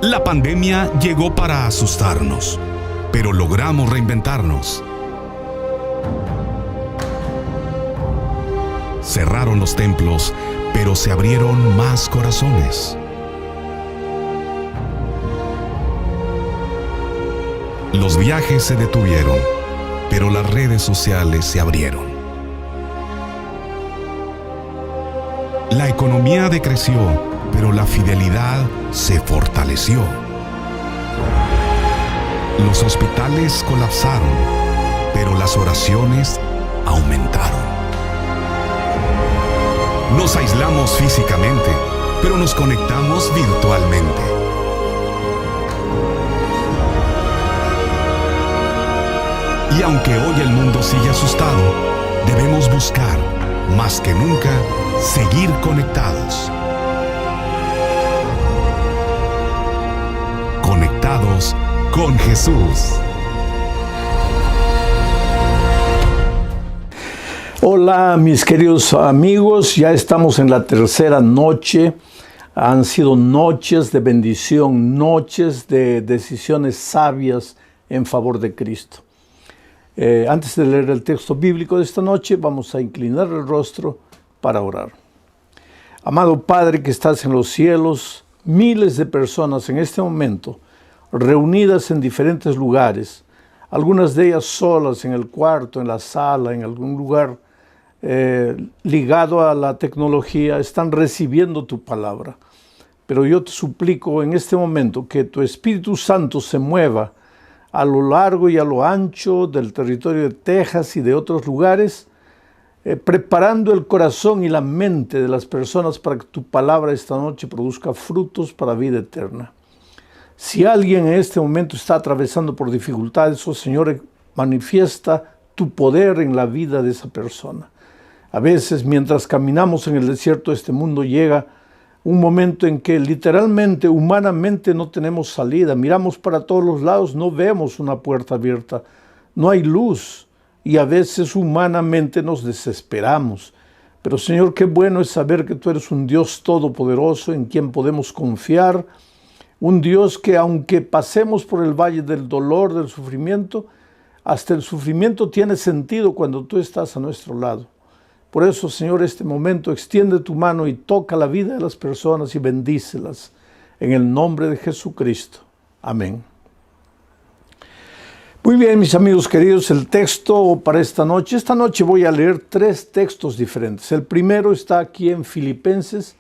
La pandemia llegó para asustarnos, pero logramos reinventarnos. Cerraron los templos, pero se abrieron más corazones. Los viajes se detuvieron, pero las redes sociales se abrieron. La economía decreció, pero la fidelidad se fortaleció. Los hospitales colapsaron, pero las oraciones aumentaron. Nos aislamos físicamente, pero nos conectamos virtualmente. Y aunque hoy el mundo sigue asustado, debemos buscar, más que nunca, seguir conectados. Conectados con Jesús. Hola mis queridos amigos, ya estamos en la tercera noche. Han sido noches de bendición, noches de decisiones sabias en favor de Cristo. Antes de leer el texto bíblico de esta noche, vamos a inclinar el rostro para orar. Amado Padre que estás en los cielos, miles de personas en este momento reunidas en diferentes lugares, algunas de ellas solas en el cuarto, en la sala, en algún lugar ligado a la tecnología, están recibiendo tu palabra. Pero yo te suplico en este momento que tu Espíritu Santo se mueva a lo largo y a lo ancho del territorio de Texas y de otros lugares, preparando el corazón y la mente de las personas para que tu palabra esta noche produzca frutos para vida eterna. Si alguien en este momento está atravesando por dificultades, oh Señor, manifiesta tu poder en la vida de esa persona. A veces, mientras caminamos en el desierto de este mundo, llega un momento en que literalmente, humanamente, no tenemos salida. Miramos para todos los lados, no vemos una puerta abierta, no hay luz. Y a veces humanamente nos desesperamos. Pero Señor, qué bueno es saber que tú eres un Dios todopoderoso en quien podemos confiar. Un Dios que aunque pasemos por el valle del dolor, del sufrimiento, hasta el sufrimiento tiene sentido cuando tú estás a nuestro lado. Por eso, Señor, este momento extiende tu mano y toca la vida de las personas y bendícelas. En el nombre de Jesucristo. Amén. Muy bien, mis amigos queridos, el texto para esta noche. Esta noche voy a leer 3 textos diferentes. El primero está aquí en Filipenses,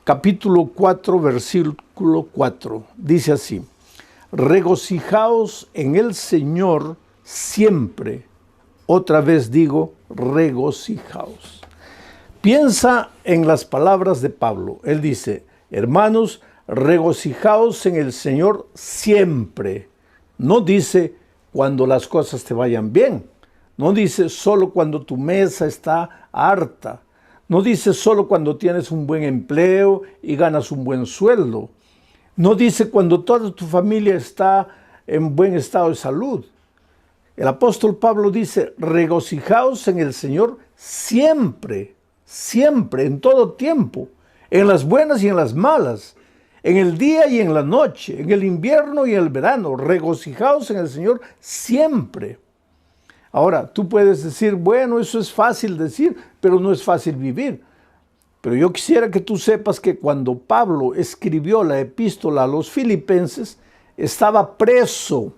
capítulo 4, versículo 4. Dice así: regocijaos en el Señor siempre. Otra vez digo, regocijaos. Piensa en las palabras de Pablo. Él dice, hermanos, regocijaos en el Señor siempre. No dice cuando las cosas te vayan bien. No dice solo cuando tu mesa está harta. No dice solo cuando tienes un buen empleo y ganas un buen sueldo. No dice cuando toda tu familia está en buen estado de salud. El apóstol Pablo dice, regocijaos en el Señor siempre, siempre, en todo tiempo, en las buenas y en las malas, en el día y en la noche, en el invierno y en el verano. Regocijaos en el Señor siempre. Ahora, tú puedes decir, bueno, eso es fácil decir, pero no es fácil vivir. Pero yo quisiera que tú sepas que cuando Pablo escribió la epístola a los filipenses, estaba preso,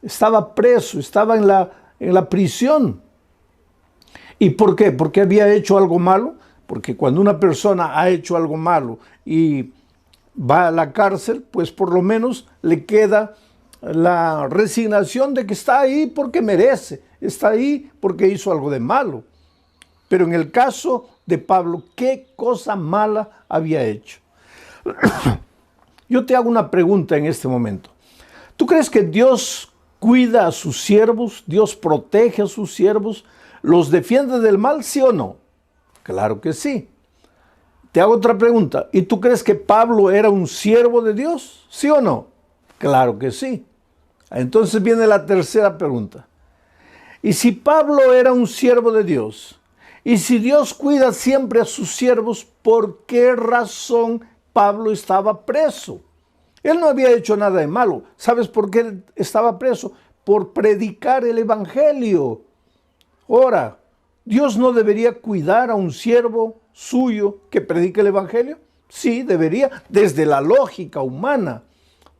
estaba en la prisión. ¿Y por qué? ¿Porque había hecho algo malo? Porque cuando una persona ha hecho algo malo y va a la cárcel, pues por lo menos le queda la resignación de que está ahí porque merece, está ahí porque hizo algo de malo. Pero en el caso de Pablo, ¿qué cosa mala había hecho? Yo te hago una pregunta en este momento. ¿Tú crees que Dios cuida a sus siervos? ¿Dios protege a sus siervos? ¿Los defiende del mal, sí o no? Claro que sí. Te hago otra pregunta. ¿Y tú crees que Pablo era un siervo de Dios? ¿Sí o no? Claro que sí. Entonces viene la tercera pregunta. ¿Y si Pablo era un siervo de Dios? ¿Y si Dios cuida siempre a sus siervos, por qué razón Pablo estaba preso? Él no había hecho nada de malo. ¿Sabes por qué él estaba preso? Por predicar el evangelio. Ahora, ¿Dios no debería cuidar a un siervo suyo que predique el evangelio? Sí, debería, desde la lógica humana,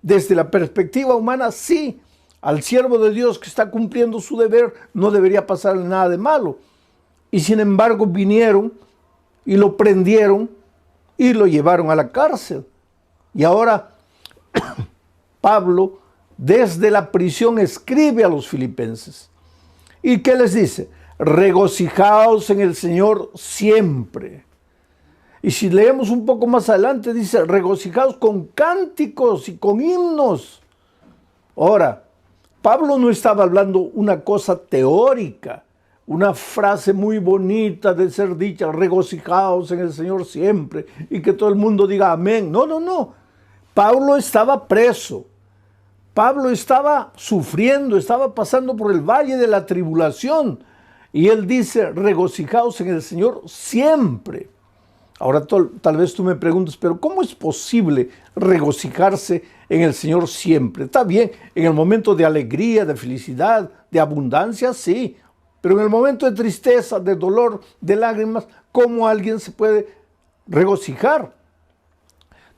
desde la perspectiva humana, sí. Al siervo de Dios que está cumpliendo su deber no debería pasarle nada de malo. Y sin embargo vinieron y lo prendieron y lo llevaron a la cárcel. Y ahora Pablo desde la prisión escribe a los filipenses. ¿Y qué les dice? Regocijaos en el Señor siempre. Y si leemos un poco más adelante, dice, regocijaos con cánticos y con himnos. Ahora, Pablo no estaba hablando una cosa teórica, una frase muy bonita de ser dicha, regocijaos en el Señor siempre, y que todo el mundo diga amén. No, no, no. Pablo estaba preso. Pablo estaba sufriendo, estaba pasando por el valle de la tribulación. Y él dice, regocijaos en el Señor siempre. Ahora tal vez tú me preguntes, pero ¿cómo es posible regocijarse en el Señor siempre? Está bien, en el momento de alegría, de felicidad, de abundancia, sí. Pero en el momento de tristeza, de dolor, de lágrimas, ¿cómo alguien se puede regocijar?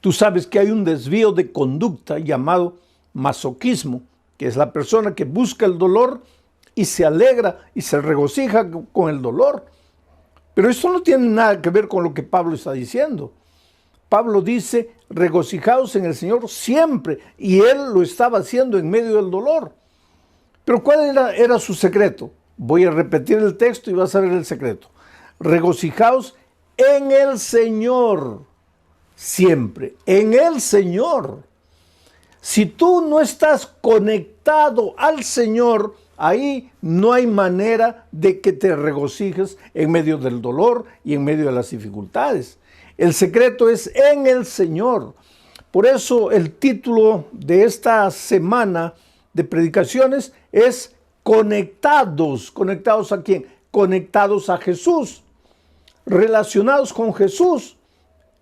Tú sabes que hay un desvío de conducta llamado masoquismo, que es la persona que busca el dolor y se alegra y se regocija con el dolor. Pero esto no tiene nada que ver con lo que Pablo está diciendo. Pablo dice, regocijaos en el Señor siempre, y él lo estaba haciendo en medio del dolor. Pero ¿cuál era su secreto? Voy a repetir el texto y vas a ver el secreto. Regocijaos en el Señor siempre, en el Señor. Si tú no estás conectado al Señor, ahí no hay manera de que te regocijes en medio del dolor y en medio de las dificultades. El secreto es en el Señor. Por eso el título de esta semana de predicaciones es conectados. ¿Conectados a quién? Conectados a Jesús, relacionados con Jesús.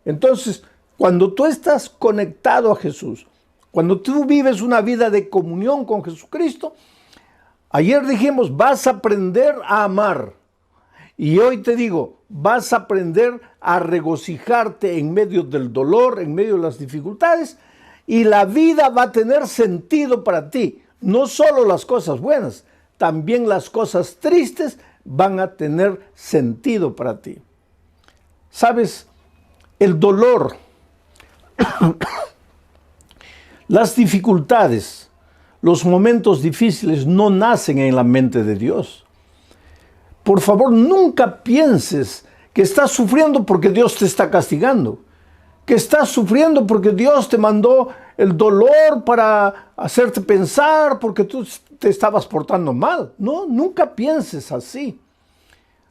Entonces, cuando tú estás conectado a Jesús, cuando tú vives una vida de comunión con Jesucristo, ayer dijimos, vas a aprender a amar. Y hoy te digo, vas a aprender a regocijarte en medio del dolor, en medio de las dificultades, y la vida va a tener sentido para ti. No solo las cosas buenas, también las cosas tristes van a tener sentido para ti. ¿Sabes? El dolor, las dificultades, los momentos difíciles no nacen en la mente de Dios. Por favor, nunca pienses que estás sufriendo porque Dios te está castigando, que estás sufriendo porque Dios te mandó el dolor para hacerte pensar porque tú te estabas portando mal. No, nunca pienses así.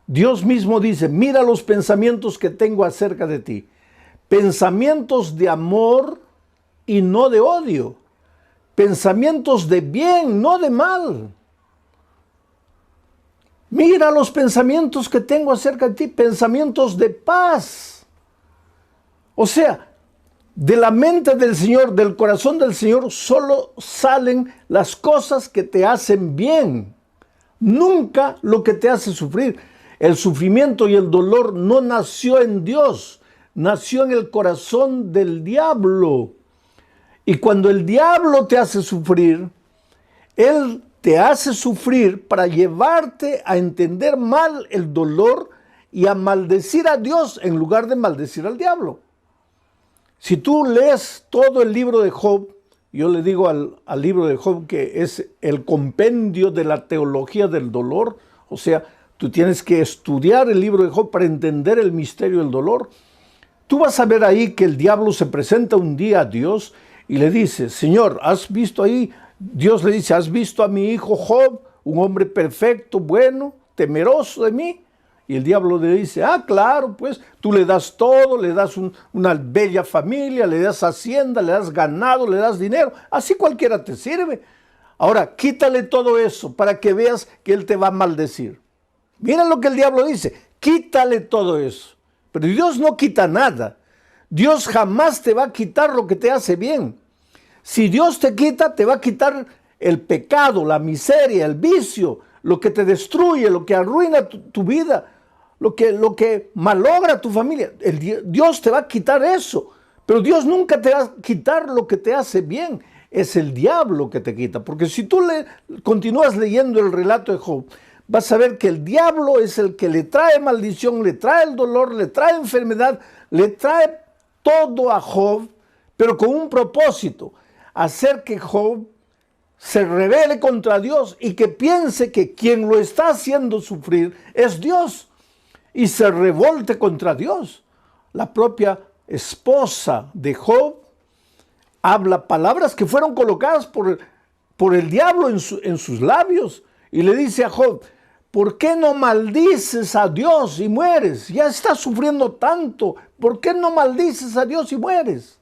Dios mismo dice, mira los pensamientos que tengo acerca de ti. Pensamientos de amor y no de odio. Pensamientos de bien, no de mal. Mira los pensamientos que tengo acerca de ti, pensamientos de paz. O sea, de la mente del Señor, del corazón del Señor, solo salen las cosas que te hacen bien. Nunca lo que te hace sufrir. El sufrimiento y el dolor no nació en Dios, nació en el corazón del diablo. Y cuando el diablo te hace sufrir, él te hace sufrir para llevarte a entender mal el dolor y a maldecir a Dios en lugar de maldecir al diablo. Si tú lees todo el libro de Job, yo le digo al libro de Job que es el compendio de la teología del dolor, o sea, tú tienes que estudiar el libro de Job para entender el misterio del dolor. Tú vas a ver ahí que el diablo se presenta un día a Dios y le dice, Señor, ¿has visto ahí? Dios le dice, ¿has visto a mi hijo Job, un hombre perfecto, bueno, temeroso de mí? Y el diablo le dice, claro, pues tú le das todo, le das una bella familia, le das hacienda, le das ganado, le das dinero, así cualquiera te sirve. Ahora, quítale todo eso para que veas que él te va a maldecir. Miren lo que el diablo dice, quítale todo eso. Pero Dios no quita nada. Dios jamás te va a quitar lo que te hace bien. Si Dios te quita, te va a quitar el pecado, la miseria, el vicio, lo que te destruye, lo que arruina tu vida, lo que malogra tu familia. Dios te va a quitar eso, pero Dios nunca te va a quitar lo que te hace bien. Es el diablo que te quita, porque si tú continúas leyendo el relato de Job, vas a ver que el diablo es el que le trae maldición, le trae el dolor, le trae enfermedad, le trae todo a Job, pero con un propósito: hacer que Job se rebele contra Dios y que piense que quien lo está haciendo sufrir es Dios, y se revolte contra Dios. La propia esposa de Job habla palabras que fueron colocadas por el diablo en sus labios, y le dice a Job: ¿por qué no maldices a Dios y mueres? Ya estás sufriendo tanto, ¿por qué no maldices a Dios y mueres?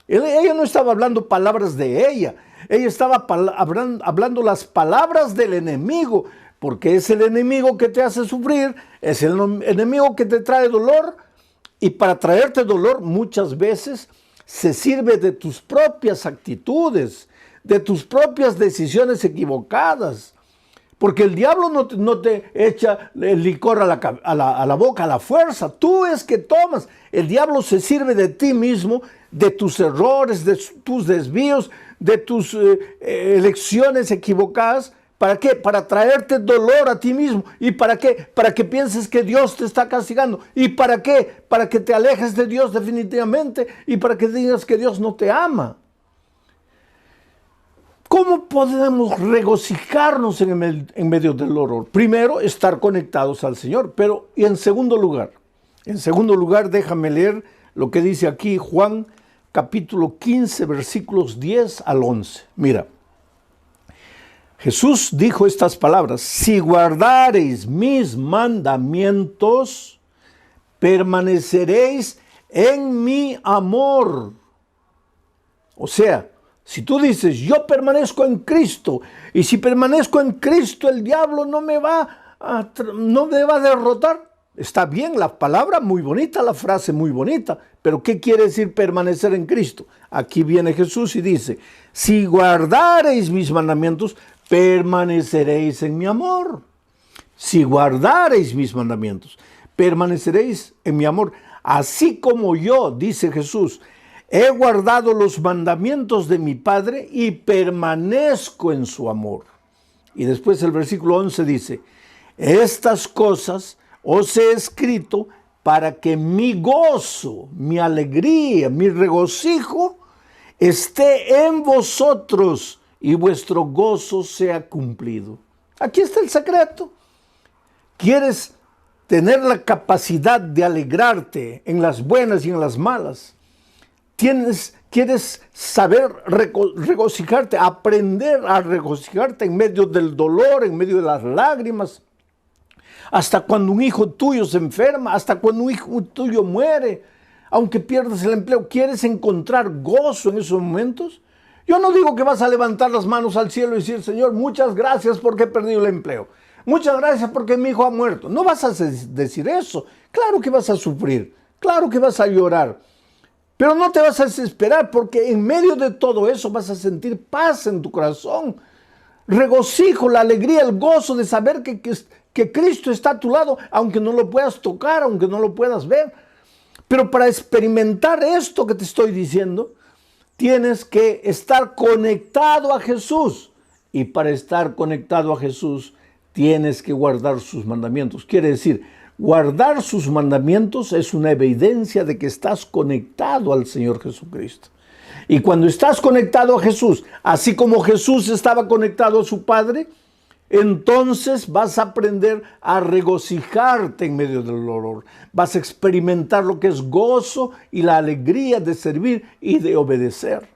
Ella no estaba hablando palabras de ella estaba hablando las palabras del enemigo, porque es el enemigo que te hace sufrir, es el enemigo que te trae dolor, y para traerte dolor muchas veces se sirve de tus propias actitudes, de tus propias decisiones equivocadas. Porque el diablo no te echa el licor a la boca, a la fuerza. Tú es que tomas. El diablo se sirve de ti mismo, de tus errores, de tus desvíos, de tus elecciones equivocadas. ¿Para qué? Para traerte dolor a ti mismo. ¿Y para qué? Para que pienses que Dios te está castigando. ¿Y para qué? Para que te alejes de Dios definitivamente y para que digas que Dios no te ama. ¿Cómo podemos regocijarnos en medio del dolor? Primero, estar conectados al Señor. Pero, y en segundo lugar, déjame leer lo que dice aquí Juan capítulo 15, versículos 10 al 11. Mira, Jesús dijo estas palabras: si guardareis mis mandamientos, permaneceréis en mi amor. O sea, si tú dices, yo permanezco en Cristo, y si permanezco en Cristo, el diablo no me va a derrotar. Está bien, la palabra muy bonita, la frase muy bonita, pero ¿qué quiere decir permanecer en Cristo? Aquí viene Jesús y dice: si guardareis mis mandamientos, permaneceréis en mi amor. Si guardareis mis mandamientos, permaneceréis en mi amor. Así como yo, dice Jesús, he guardado los mandamientos de mi Padre y permanezco en su amor. Y después el versículo 11 dice: estas cosas os he escrito para que mi gozo, mi alegría, mi regocijo esté en vosotros y vuestro gozo sea cumplido. Aquí está el secreto. ¿Quieres tener la capacidad de alegrarte en las buenas y en las malas? ¿Quieres saber regocijarte, aprender a regocijarte en medio del dolor, en medio de las lágrimas? Hasta cuando un hijo tuyo se enferma, hasta cuando un hijo tuyo muere, aunque pierdas el empleo, ¿quieres encontrar gozo en esos momentos? Yo no digo que vas a levantar las manos al cielo y decir: Señor, muchas gracias porque he perdido el empleo. Muchas gracias porque mi hijo ha muerto. No vas a decir eso. Claro que vas a sufrir, claro que vas a llorar. Pero no te vas a desesperar, porque en medio de todo eso vas a sentir paz en tu corazón, regocijo, la alegría, el gozo de saber que Cristo está a tu lado, aunque no lo puedas tocar, aunque no lo puedas ver. Pero para experimentar esto que te estoy diciendo, tienes que estar conectado a Jesús. Y para estar conectado a Jesús, tienes que guardar sus mandamientos. Quiere decir, guardar sus mandamientos es una evidencia de que estás conectado al Señor Jesucristo. Y cuando estás conectado a Jesús, así como Jesús estaba conectado a su Padre, entonces vas a aprender a regocijarte en medio del dolor. Vas a experimentar lo que es gozo y la alegría de servir y de obedecer.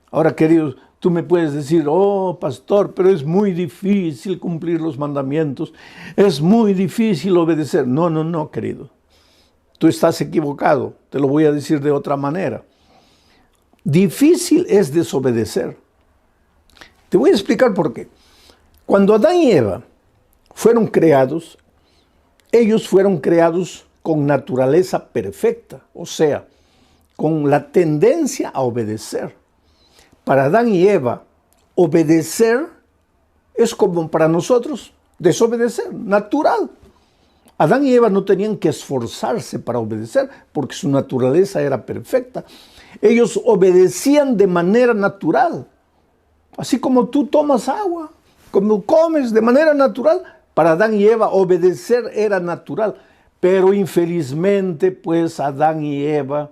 Ahora, queridos, tú me puedes decir: oh, pastor, pero es muy difícil cumplir los mandamientos. Es muy difícil obedecer. No, querido. Tú estás equivocado. Te lo voy a decir de otra manera. Difícil es desobedecer. Te voy a explicar por qué. Cuando Adán y Eva fueron creados, ellos fueron creados con naturaleza perfecta, o sea, con la tendencia a obedecer. Para Adán y Eva, obedecer es como para nosotros desobedecer, natural. Adán y Eva no tenían que esforzarse para obedecer porque su naturaleza era perfecta. Ellos obedecían de manera natural. Así como tú tomas agua, como comes de manera natural, para Adán y Eva obedecer era natural. Pero infelizmente, pues Adán y Eva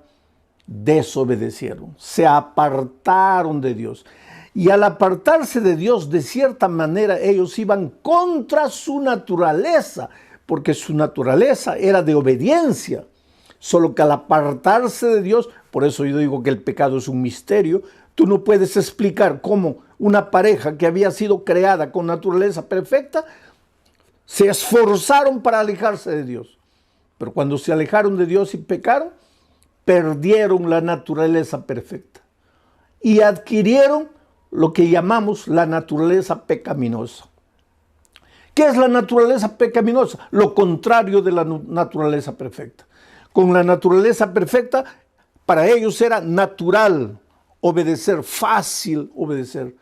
desobedecieron, se apartaron de Dios. Y al apartarse de Dios, de cierta manera, ellos iban contra su naturaleza, porque su naturaleza era de obediencia. Solo que al apartarse de Dios, por eso yo digo que el pecado es un misterio, tú no puedes explicar cómo una pareja que había sido creada con naturaleza perfecta, se esforzaron para alejarse de Dios. Pero cuando se alejaron de Dios y pecaron, perdieron la naturaleza perfecta y adquirieron lo que llamamos la naturaleza pecaminosa. ¿Qué es la naturaleza pecaminosa? Lo contrario de la naturaleza perfecta. Con la naturaleza perfecta, para ellos era natural obedecer, fácil obedecer.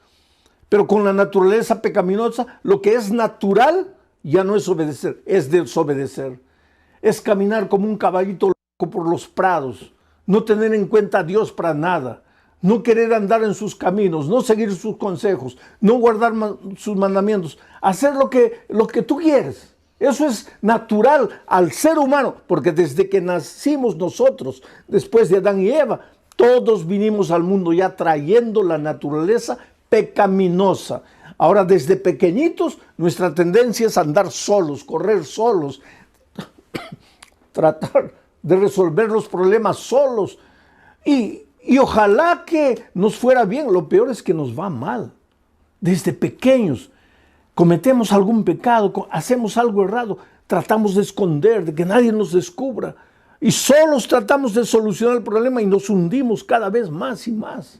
Pero con la naturaleza pecaminosa, lo que es natural ya no es obedecer, es desobedecer. Es caminar como un caballito loco por los prados, no tener en cuenta a Dios para nada, no querer andar en sus caminos, no seguir sus consejos, no guardar sus mandamientos, hacer lo que tú quieres. Eso es natural al ser humano, porque desde que nacimos nosotros, después de Adán y Eva, todos vinimos al mundo ya trayendo la naturaleza pecaminosa. Ahora, desde pequeñitos, nuestra tendencia es andar solos, correr solos, tratar de resolver los problemas solos. Y ojalá que nos fuera bien. Lo peor es que nos va mal. Desde pequeños cometemos algún pecado, hacemos algo errado, tratamos de esconder, de que nadie nos descubra. Y solos tratamos de solucionar el problema y nos hundimos cada vez más y más.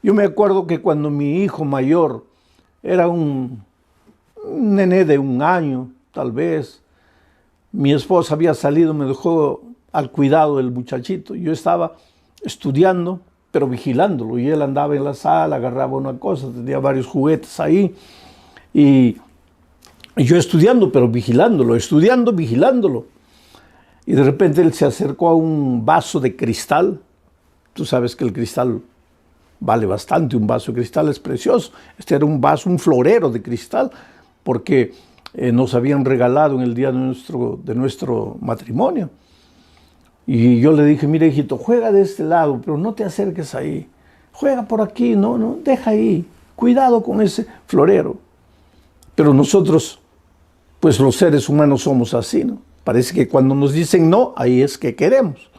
Yo me acuerdo que cuando mi hijo mayor era un nené de 1 año, tal vez, mi esposa había salido, me dejó al cuidado del muchachito. Yo estaba estudiando, pero vigilándolo. Y él andaba en la sala, agarraba una cosa, tenía varios juguetes ahí. Y yo estudiando, pero vigilándolo, vigilándolo. Y de repente él se acercó a un vaso de cristal. Tú sabes que el cristal vale bastante, un vaso de cristal es precioso. Este era un vaso, un florero de cristal, porque nos habían regalado en el día de nuestro matrimonio. Y yo le dije, mira hijito, juega de este lado, pero no te acerques ahí. Juega por aquí, no, deja ahí. Cuidado con ese florero. Pero nosotros, pues los seres humanos somos así, ¿no? Parece que cuando nos dicen no, ahí es que queremos.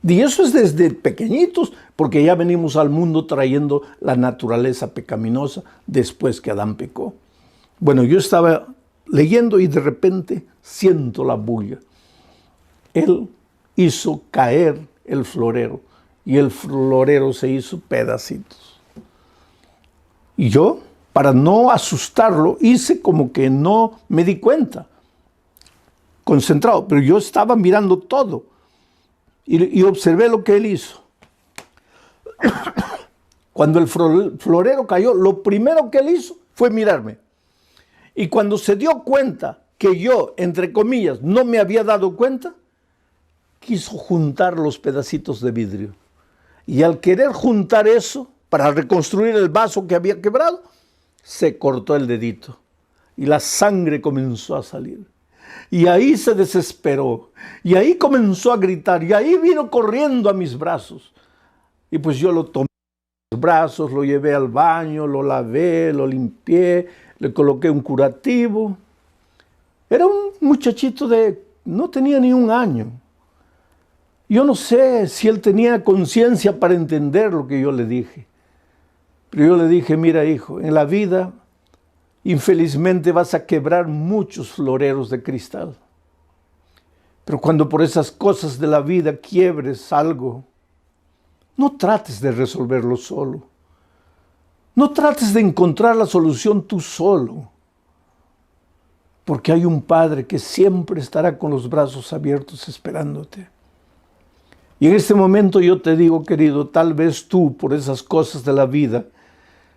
Y eso es desde pequeñitos, porque ya venimos al mundo trayendo la naturaleza pecaminosa después que Adán pecó. Bueno, yo estaba leyendo y de repente siento la bulla. Él hizo caer el florero y el florero se hizo pedacitos. Y yo, para no asustarlo, hice como que no me di cuenta, concentrado, pero yo estaba mirando todo y observé lo que él hizo. Cuando el florero cayó, lo primero que él hizo fue mirarme. Y cuando se dio cuenta que yo, entre comillas, no me había dado cuenta, quiso juntar los pedacitos de vidrio. Y al querer juntar eso, para reconstruir el vaso que había quebrado, se cortó el dedito. Y la sangre comenzó a salir. Y ahí se desesperó. Y ahí comenzó a gritar. Y ahí vino corriendo a mis brazos. Y pues yo lo tomé en los brazos, lo llevé al baño, lo lavé, lo limpié, le coloqué un curativo. Era un muchachito no tenía ni 1 año. Yo no sé si él tenía conciencia para entender lo que yo le dije. Pero yo le dije, mira hijo, en la vida infelizmente vas a quebrar muchos floreros de cristal. Pero cuando por esas cosas de la vida quiebres algo, no trates de resolverlo solo. No trates de encontrar la solución tú solo. Porque hay un Padre que siempre estará con los brazos abiertos esperándote. Y en este momento yo te digo, querido, tal vez tú, por esas cosas de la vida,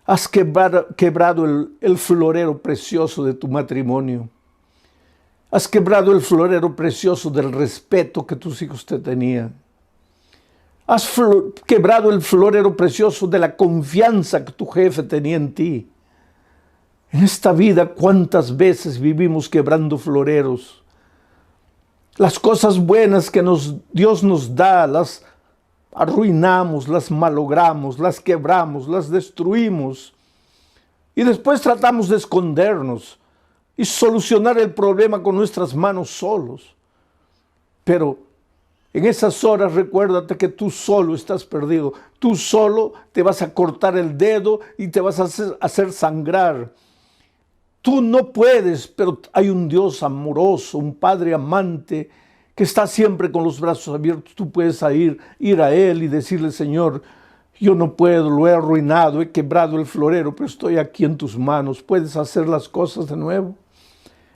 has quebrado el florero precioso de tu matrimonio. Has quebrado el florero precioso del respeto que tus hijos te tenían. Has quebrado el florero precioso de la confianza que tu jefe tenía en ti. En esta vida, ¿cuántas veces vivimos quebrando floreros? Las cosas buenas que Dios nos da, las arruinamos, las malogramos, las quebramos, las destruimos. Y después tratamos de escondernos y solucionar el problema con nuestras manos solos. Pero en esas horas recuérdate que tú solo estás perdido. Tú solo te vas a cortar el dedo y te vas a hacer sangrar. Tú no puedes, pero hay un Dios amoroso, un Padre amante que está siempre con los brazos abiertos. Tú puedes ir a Él y decirle: Señor, yo no puedo, lo he arruinado, he quebrado el florero, pero estoy aquí en tus manos. ¿Puedes hacer las cosas de nuevo?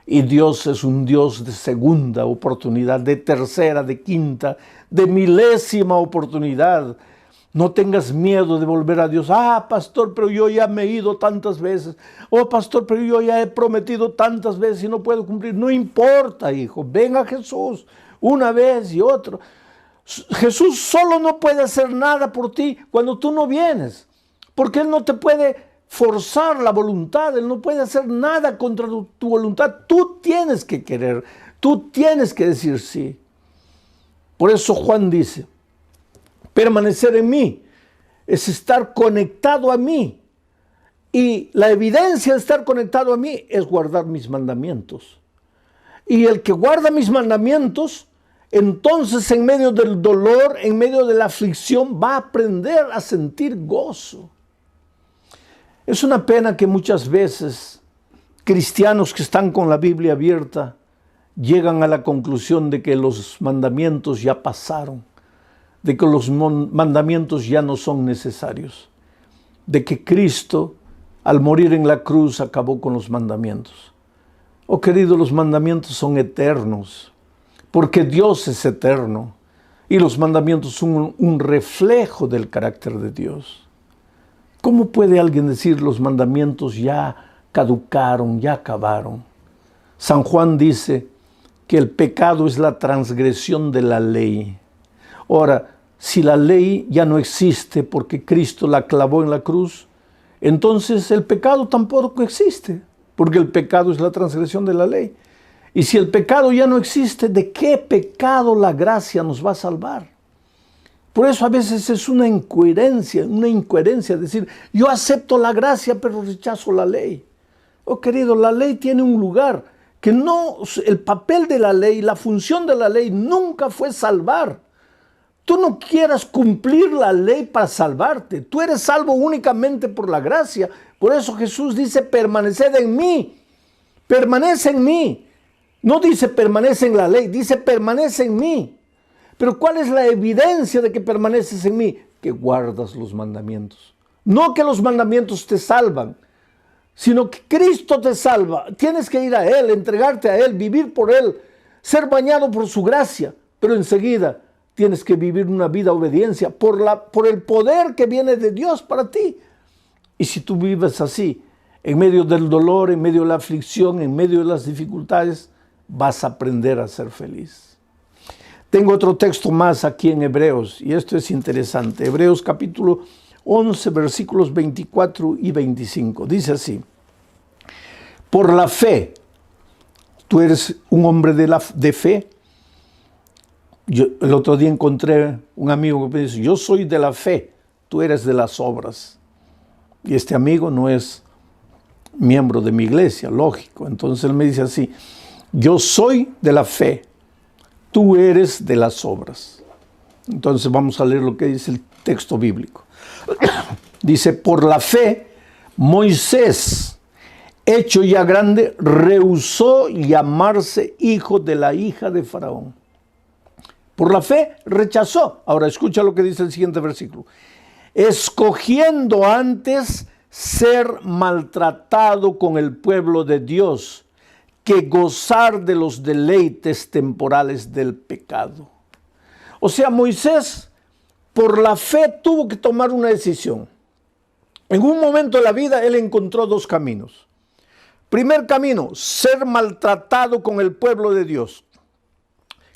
Y Dios es un Dios de segunda oportunidad, de tercera, de quinta, de milésima oportunidad. No tengas miedo de volver a Dios. Pastor, pero yo ya me he ido tantas veces. Pastor, pero yo ya he prometido tantas veces y no puedo cumplir. No importa, hijo. Ven a Jesús una vez y otra. Jesús solo no puede hacer nada por ti cuando tú no vienes, porque Él no te puede forzar la voluntad, Él no puede hacer nada contra tu voluntad. Tú tienes que querer, tú tienes que decir sí. Por eso Juan dice: permanecer en mí es estar conectado a mí. Y la evidencia de estar conectado a mí es guardar mis mandamientos. Y el que guarda mis mandamientos, entonces en medio del dolor, en medio de la aflicción, va a aprender a sentir gozo. Es una pena que muchas veces cristianos que están con la Biblia abierta llegan a la conclusión de que los mandamientos ya pasaron, de que los mandamientos ya no son necesarios, de que Cristo, al morir en la cruz, acabó con los mandamientos. Oh querido, los mandamientos son eternos, porque Dios es eterno y los mandamientos son un reflejo del carácter de Dios. ¿Cómo puede alguien decir los mandamientos ya caducaron, ya acabaron? San Juan dice que el pecado es la transgresión de la ley. Ahora, si la ley ya no existe porque Cristo la clavó en la cruz, entonces el pecado tampoco existe, porque el pecado es la transgresión de la ley. Y si el pecado ya no existe, ¿de qué pecado la gracia nos va a salvar? Por eso a veces es una incoherencia decir: yo acepto la gracia pero rechazo la ley. Oh querido, la ley tiene un lugar que no, el papel de la ley, la función de la ley nunca fue salvar. Tú no quieras cumplir la ley para salvarte. Tú eres salvo únicamente por la gracia. Por eso Jesús dice: permaneced en mí. Permanece en mí. No dice permanece en la ley, dice permanece en mí. Pero ¿cuál es la evidencia de que permaneces en mí? Que guardas los mandamientos. No que los mandamientos te salvan, sino que Cristo te salva. Tienes que ir a Él, entregarte a Él, vivir por Él, ser bañado por su gracia. Pero enseguida tienes que vivir una vida de obediencia por el poder que viene de Dios para ti. Y si tú vives así, en medio del dolor, en medio de la aflicción, en medio de las dificultades, vas a aprender a ser feliz. Tengo otro texto más aquí en Hebreos, y esto es interesante. Hebreos capítulo 11, versículos 24 y 25. Dice así: por la fe, tú eres un hombre de fe. El otro día encontré un amigo que me dice: yo soy de la fe, tú eres de las obras. Y este amigo no es miembro de mi iglesia, lógico. Entonces él me dice así: yo soy de la fe, tú eres de las obras. Entonces vamos a leer lo que dice el texto bíblico. Dice: por la fe, Moisés, hecho ya grande, rehusó llamarse hijo de la hija de Faraón. Por la fe rechazó. Ahora escucha lo que dice el siguiente versículo: escogiendo antes ser maltratado con el pueblo de Dios que gozar de los deleites temporales del pecado. O sea, Moisés, por la fe, tuvo que tomar una decisión. En un momento de la vida, él encontró dos caminos. Primer camino, ser maltratado con el pueblo de Dios.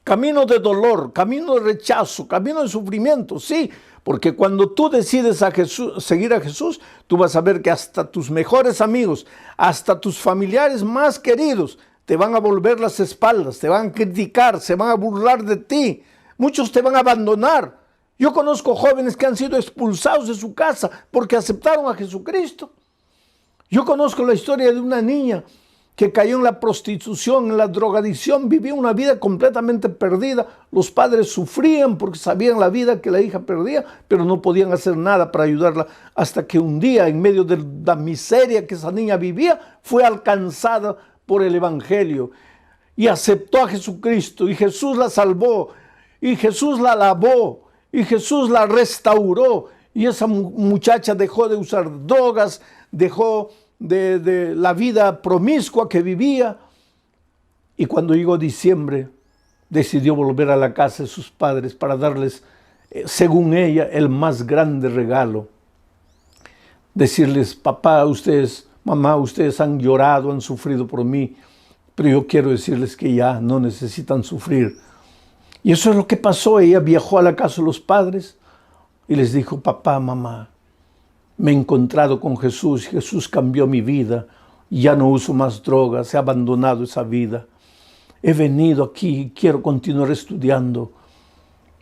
Camino de dolor, camino de rechazo, camino de sufrimiento, sí, porque cuando tú decides seguir a Jesús, tú vas a ver que hasta tus mejores amigos, hasta tus familiares más queridos, te van a volver las espaldas, te van a criticar, se van a burlar de ti. Muchos te van a abandonar. Yo conozco jóvenes que han sido expulsados de su casa porque aceptaron a Jesucristo. Yo conozco la historia de una niña que cayó en la prostitución, en la drogadicción, vivía una vida completamente perdida. Los padres sufrían porque sabían la vida que la hija perdía, pero no podían hacer nada para ayudarla, hasta que un día, en medio de la miseria que esa niña vivía, fue alcanzada por el Evangelio y aceptó a Jesucristo, y Jesús la salvó, y Jesús la lavó, y Jesús la restauró, y esa muchacha dejó de usar drogas, dejó de la vida promiscua que vivía, y cuando llegó diciembre decidió volver a la casa de sus padres para darles, según ella, el más grande regalo. Decirles: papá, ustedes, mamá, ustedes han llorado, han sufrido por mí, pero yo quiero decirles que ya no necesitan sufrir. Y eso es lo que pasó. Ella viajó a la casa de los padres y les dijo: papá, mamá, me he encontrado con Jesús, Jesús cambió mi vida, ya no uso más drogas, he abandonado esa vida. He venido aquí y quiero continuar estudiando.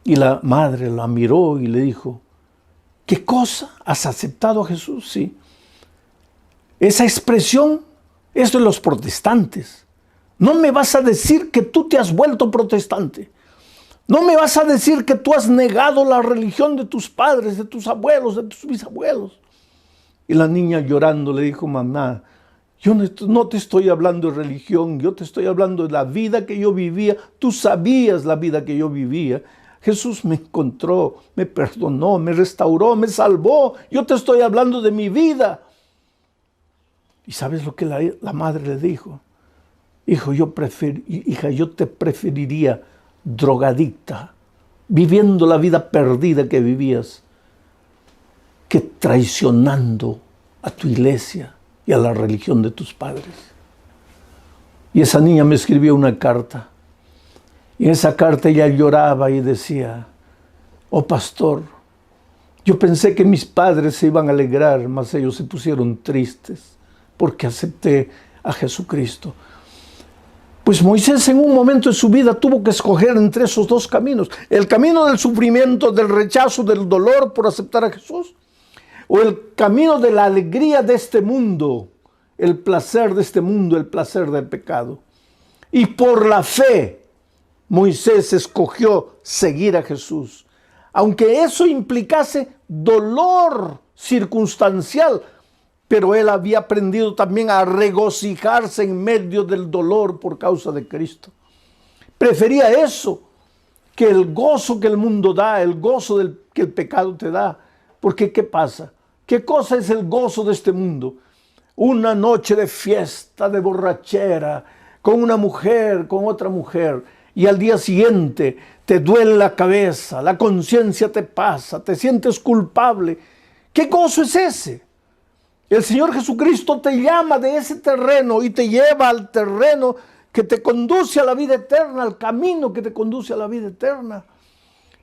Y la madre la miró y le dijo: ¿qué cosa? ¿Has aceptado a Jesús? Sí. Esa expresión es de los protestantes. No me vas a decir que tú te has vuelto protestante. No me vas a decir que tú has negado la religión de tus padres, de tus abuelos, de tus bisabuelos. Y la niña llorando le dijo: mamá, yo no te estoy hablando de religión, yo te estoy hablando de la vida que yo vivía. Tú sabías la vida que yo vivía. Jesús me encontró, me perdonó, me restauró, me salvó. Yo te estoy hablando de mi vida. ¿Y sabes lo que la madre le dijo? Hija, yo te preferiría drogadicta, viviendo la vida perdida que vivías, que traicionando a tu iglesia y a la religión de tus padres. Y esa niña me escribió una carta. Y en esa carta ella lloraba y decía: oh pastor, yo pensé que mis padres se iban a alegrar, mas ellos se pusieron tristes porque acepté a Jesucristo. Pues Moisés en un momento de su vida tuvo que escoger entre esos dos caminos: el camino del sufrimiento, del rechazo, del dolor por aceptar a Jesús, o el camino de la alegría de este mundo, el placer de este mundo, el placer del pecado. Y por la fe, Moisés escogió seguir a Jesús, aunque eso implicase dolor circunstancial, pero él había aprendido también a regocijarse en medio del dolor por causa de Cristo. Prefería eso que el gozo que el mundo da, el gozo que el pecado te da. Porque ¿qué pasa? ¿Qué cosa es el gozo de este mundo? Una noche de fiesta, de borrachera, con una mujer, con otra mujer, y al día siguiente te duele la cabeza, la conciencia te pasa, te sientes culpable. ¿Qué gozo es ese? El Señor Jesucristo te llama de ese terreno y te lleva al terreno que te conduce a la vida eterna, al camino que te conduce a la vida eterna.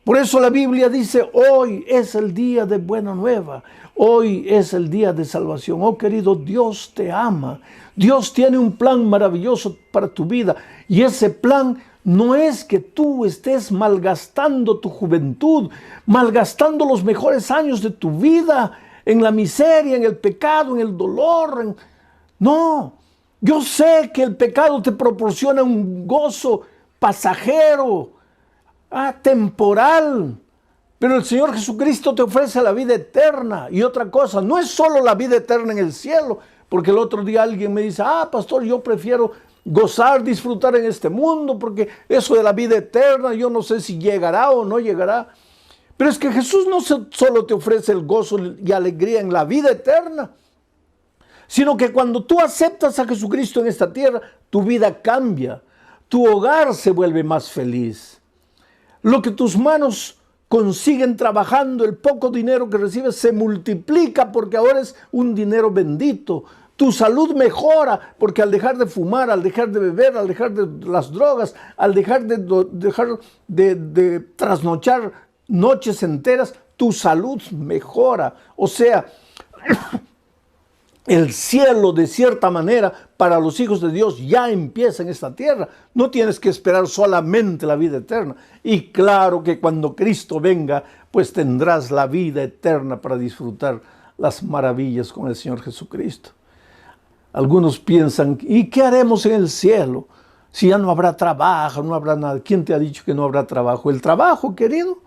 Por eso la Biblia dice: hoy es el día de buena nueva, hoy es el día de salvación. Oh querido, Dios te ama. Dios tiene un plan maravilloso para tu vida, y ese plan no es que tú estés malgastando tu juventud, malgastando los mejores años de tu vida en la miseria, en el pecado, en el dolor. No, yo sé que el pecado te proporciona un gozo pasajero, temporal, pero el Señor Jesucristo te ofrece la vida eterna. Y otra cosa, no es solo la vida eterna en el cielo, porque el otro día alguien me dice: pastor, yo prefiero gozar, disfrutar en este mundo, porque eso de la vida eterna, yo no sé si llegará o no llegará. Pero es que Jesús no solo te ofrece el gozo y alegría en la vida eterna, sino que cuando tú aceptas a Jesucristo en esta tierra, tu vida cambia, tu hogar se vuelve más feliz. Lo que tus manos consiguen trabajando, el poco dinero que recibes se multiplica porque ahora es un dinero bendito. Tu salud mejora porque al dejar de fumar, al dejar de beber, al dejar de las drogas, al dejar de trasnochar noches enteras, tu salud mejora. O sea, el cielo, de cierta manera, para los hijos de Dios ya empieza en esta tierra. No tienes que esperar solamente la vida eterna. Y claro que cuando Cristo venga, pues tendrás la vida eterna para disfrutar las maravillas con el Señor Jesucristo. Algunos piensan, ¿y qué haremos en el cielo? Si ya no habrá trabajo, no habrá nada. ¿Quién te ha dicho que no habrá trabajo? El trabajo, querido,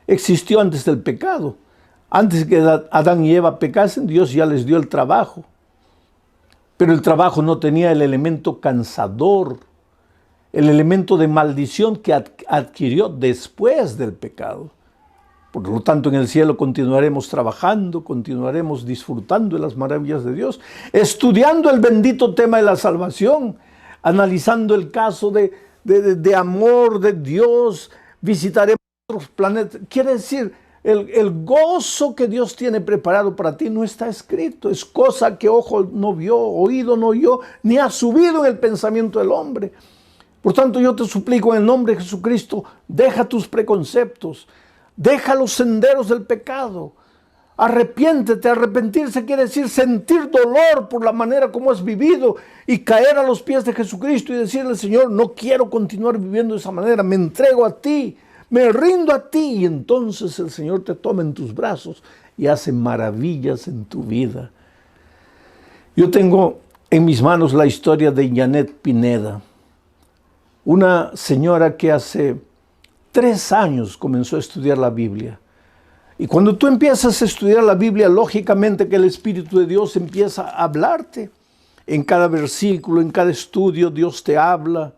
existió antes del pecado. Antes que Adán y Eva pecasen, Dios ya les dio el trabajo. Pero el trabajo no tenía el elemento cansador, el elemento de maldición que adquirió después del pecado. Por lo tanto, en el cielo continuaremos trabajando, continuaremos disfrutando de las maravillas de Dios, estudiando el bendito tema de la salvación, analizando el caso de amor de Dios, visitaremos otros planetas. Quiere decir, el gozo que Dios tiene preparado para ti no está escrito. Es cosa que ojo no vio, oído no oyó, ni ha subido en el pensamiento del hombre. Por tanto, yo te suplico en el nombre de Jesucristo, deja tus preconceptos, deja los senderos del pecado. Arrepiéntete. Arrepentirse quiere decir sentir dolor por la manera como has vivido y caer a los pies de Jesucristo y decirle, Señor, no quiero continuar viviendo de esa manera, me entrego a ti. Me rindo a ti, y entonces el Señor te toma en tus brazos y hace maravillas en tu vida. Yo tengo en mis manos la historia de Janet Pineda, una señora que hace 3 años comenzó a estudiar la Biblia. Y cuando tú empiezas a estudiar la Biblia, lógicamente que el Espíritu de Dios empieza a hablarte. En cada versículo, en cada estudio, Dios te habla.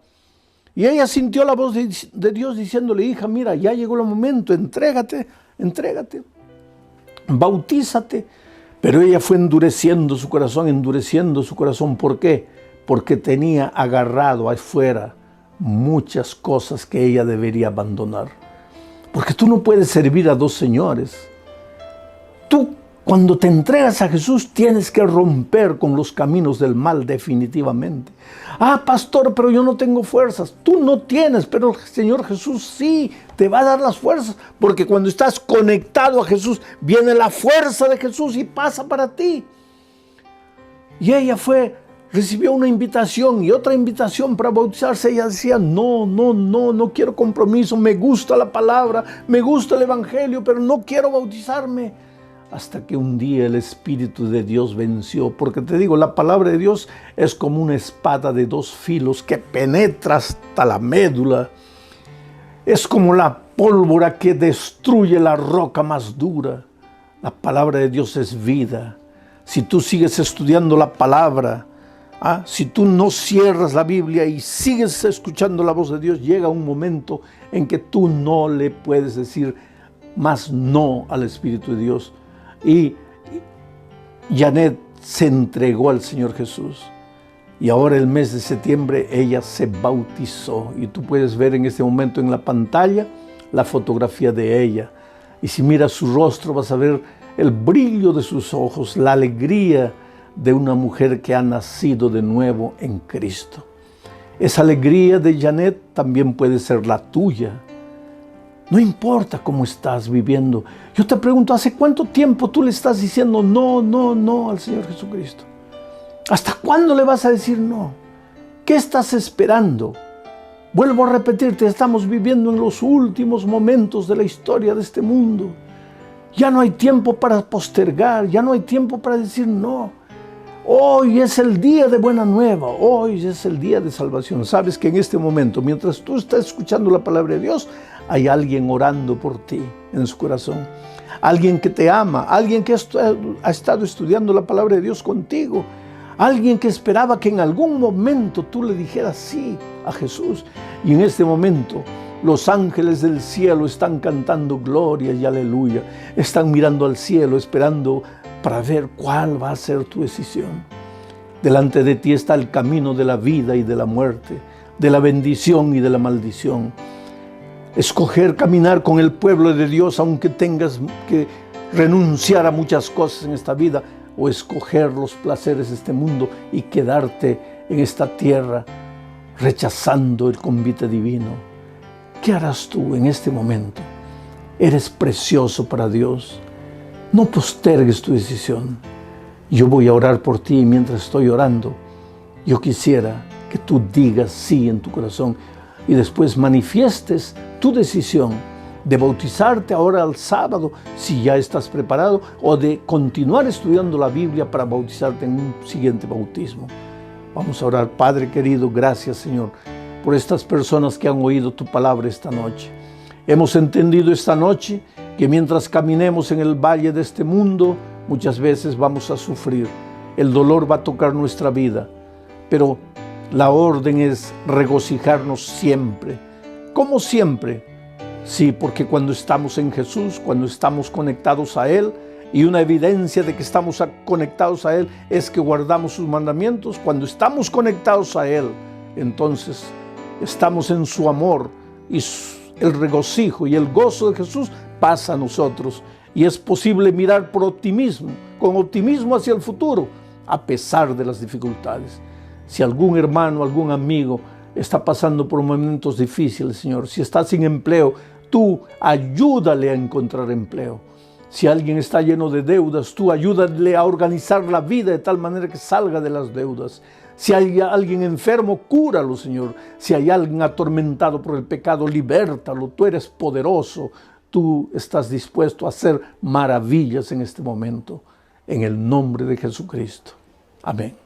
Y ella sintió la voz de Dios diciéndole, hija, mira, ya llegó el momento, entrégate, bautízate. Pero ella fue endureciendo su corazón. ¿Por qué? Porque tenía agarrado afuera muchas cosas que ella debería abandonar. Porque tú no puedes servir a 2 señores. Tú, cuando te entregas a Jesús, tienes que romper con los caminos del mal definitivamente. Ah, pastor, pero yo no tengo fuerzas. Tú no tienes, pero el Señor Jesús sí te va a dar las fuerzas. Porque cuando estás conectado a Jesús, viene la fuerza de Jesús y pasa para ti. Y ella recibió una invitación y otra invitación para bautizarse. Ella decía, no quiero compromiso. Me gusta la palabra, me gusta el evangelio, pero no quiero bautizarme. Hasta que un día el Espíritu de Dios venció. Porque te digo, la palabra de Dios es como una espada de 2 filos que penetra hasta la médula. Es como la pólvora que destruye la roca más dura. La palabra de Dios es vida. Si tú sigues estudiando la palabra, si tú no cierras la Biblia y sigues escuchando la voz de Dios, llega un momento en que tú no le puedes decir más no al Espíritu de Dios. Y Janet se entregó al Señor Jesús. Y ahora el mes de septiembre ella se bautizó. Y tú puedes ver en este momento en la pantalla la fotografía de ella. Y si miras su rostro vas a ver el brillo de sus ojos, la alegría de una mujer que ha nacido de nuevo en Cristo. Esa alegría de Janet también puede ser la tuya. No importa cómo estás viviendo. Yo te pregunto, ¿hace cuánto tiempo tú le estás diciendo no al Señor Jesucristo? ¿Hasta cuándo le vas a decir no? ¿Qué estás esperando? Vuelvo a repetirte, estamos viviendo en los últimos momentos de la historia de este mundo. Ya no hay tiempo para postergar, ya no hay tiempo para decir no. Hoy es el día de buena nueva, hoy es el día de salvación. Sabes que en este momento, mientras tú estás escuchando la palabra de Dios, hay alguien orando por ti en su corazón. Alguien que te ama, alguien que ha estado estudiando la palabra de Dios contigo. Alguien que esperaba que en algún momento tú le dijeras sí a Jesús. Y en este momento los ángeles del cielo están cantando gloria y aleluya. Están mirando al cielo, esperando para ver cuál va a ser tu decisión. Delante de ti está el camino de la vida y de la muerte, de la bendición y de la maldición. escoger caminar con el pueblo de Dios, aunque tengas que renunciar a muchas cosas en esta vida, o escoger los placeres de este mundo y quedarte en esta tierra rechazando el convite divino. ¿Qué harás tú en este momento? Eres precioso para Dios. No postergues tu decisión. Yo voy a orar por ti, y mientras estoy orando, yo quisiera que tú digas sí en tu corazón y después manifiestes tu decisión de bautizarte ahora el sábado, si ya estás preparado, o de continuar estudiando la Biblia para bautizarte en un siguiente bautismo. Vamos a orar. Padre querido, gracias, Señor, por estas personas que han oído tu palabra esta noche. Hemos entendido esta noche que mientras caminemos en el valle de este mundo, muchas veces vamos a sufrir. El dolor va a tocar nuestra vida, pero la orden es regocijarnos siempre. ¿Cómo siempre? Sí, porque cuando estamos en Jesús, cuando estamos conectados a Él, y una evidencia de que estamos conectados a Él es que guardamos sus mandamientos. Cuando estamos conectados a Él, entonces estamos en su amor, y el regocijo y el gozo de Jesús pasa a nosotros. Y es posible mirar con optimismo hacia el futuro, a pesar de las dificultades. Si algún hermano, algún amigo está pasando por momentos difíciles, Señor, si está sin empleo, tú ayúdale a encontrar empleo. Si alguien está lleno de deudas, tú ayúdale a organizar la vida de tal manera que salga de las deudas. Si hay alguien enfermo, cúralo, Señor. Si hay alguien atormentado por el pecado, libértalo. Tú eres poderoso. Tú estás dispuesto a hacer maravillas en este momento. En el nombre de Jesucristo. Amén.